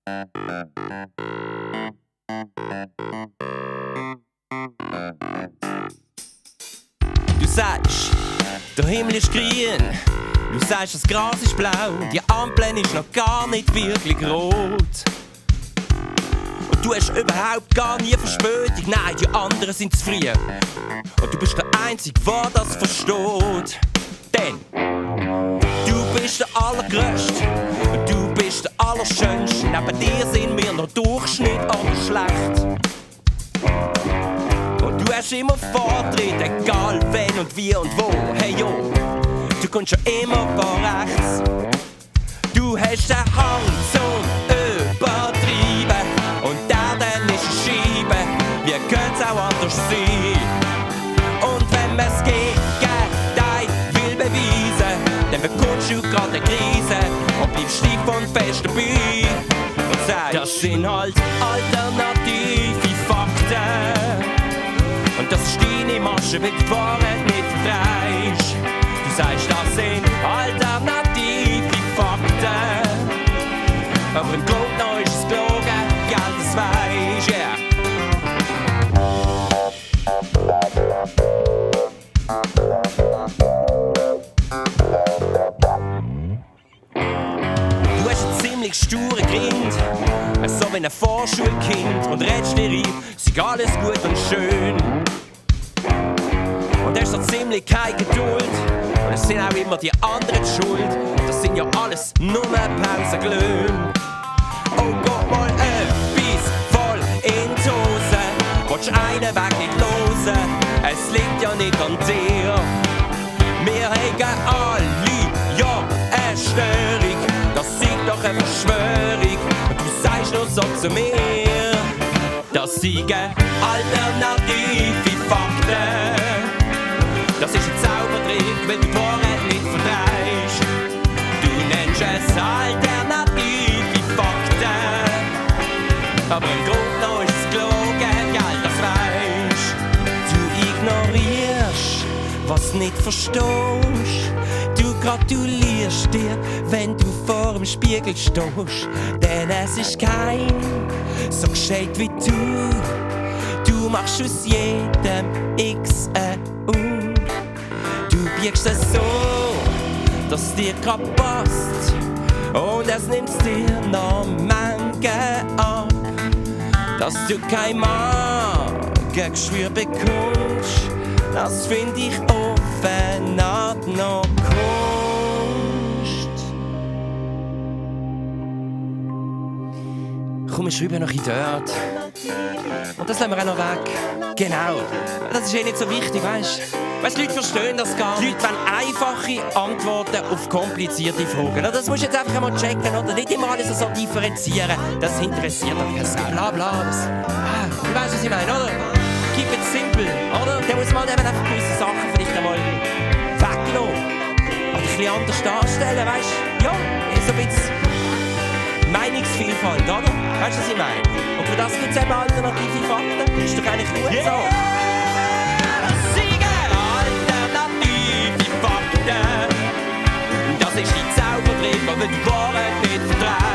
Du sagst, der Himmel ist grün. Du sagst, das Gras ist blau. Die Ampel ist noch gar nicht wirklich rot. Und du hast überhaupt gar nie Verspätung. Nein, die anderen sind zu früh. Und du bist der Einzige, der das versteht. Denn du bist der Allergrößte. Und du bist der Allerschönste. Neben dir sind wir noch Durchschnitt oder schlecht. Und du hast immer Vortritt, egal wenn und wie und wo. Hey jo, du kommst schon immer von rechts. Du hast den Hang zum Übertreiben. Und der dann ist eine Scheibe, wie könnte es auch anders sein? Und wenn man es gegen dich will beweisen, dann bekommst du gerade eine Krise und bleibst steif und fest dabei. Und sagst, das sind halt alternative Fakten. Und das ist deine Masche, weil du die Wahrheit nicht verdrehst. Du sagst, das sind alternative Fakten. Aber im Grunde noch ist es gelogen, gell, das weisst, yeah. Du hast einen ziemlich sturen Grind, so wie ein Vorschulkind. Und redest dir ein, sei alles gut und schön. Und hast so ziemlich keine Geduld. Und es sind auch immer die anderen die schuld. Das sind ja alles nur Pausenglöhn. Oh Gott, mal etwas voll in die Hose. Willst einen Weg nicht losen? Es liegt ja nicht an dir. Wir haben alle ja eine Störung. Das ist doch eine Verschwörung. Und du sagst nur so zu mir. Das sind alternative Fakten. Das ist ein Zaubertrick, wenn du die Wahrheit nicht verdrehst. Du nennst es alternative Fakten. Aber im Grunde noch ist es gelogen, gell, das weisst. Du ignorierst, was nicht verstehst. Du gratulierst dir, wenn du vor dem Spiegel stehst. Denn es ist kein so gescheit wie du. Du machst aus jedem X ein U. Du biegst es so, dass es dir grad passt. Und es nimmt dir noch Menge ab. Dass du kein Magengeschwür bekommst, das find ich offen Art noch Kunst. Komm, wir schreiben noch ein dort. Und das lassen wir auch noch weg. Genau. Das ist eh nicht so wichtig, weißt du? Weißt du, die Leute verstehen das gar nicht. Die Leute wollen einfache Antworten auf komplizierte Fragen. Das musst du jetzt einfach mal checken, oder? Nicht immer alles so differenzieren. Das interessiert doch keinen. Bla bla. Du weißt, was ich meine, oder? Keep it simple, oder? Da muss man halt eben einfach gewisse Sachen vielleicht einmal weglassen. Oder ein bisschen anders darstellen, weißt du? Ja, so ein bisschen Meinungsvielfalt, oder? Weißt du, was ich meine? Und für das gibt es eben alternative Fakten. Ist doch eigentlich gut so. Das ist die Zaubertrick, aber die Wahrheit nicht verdreht.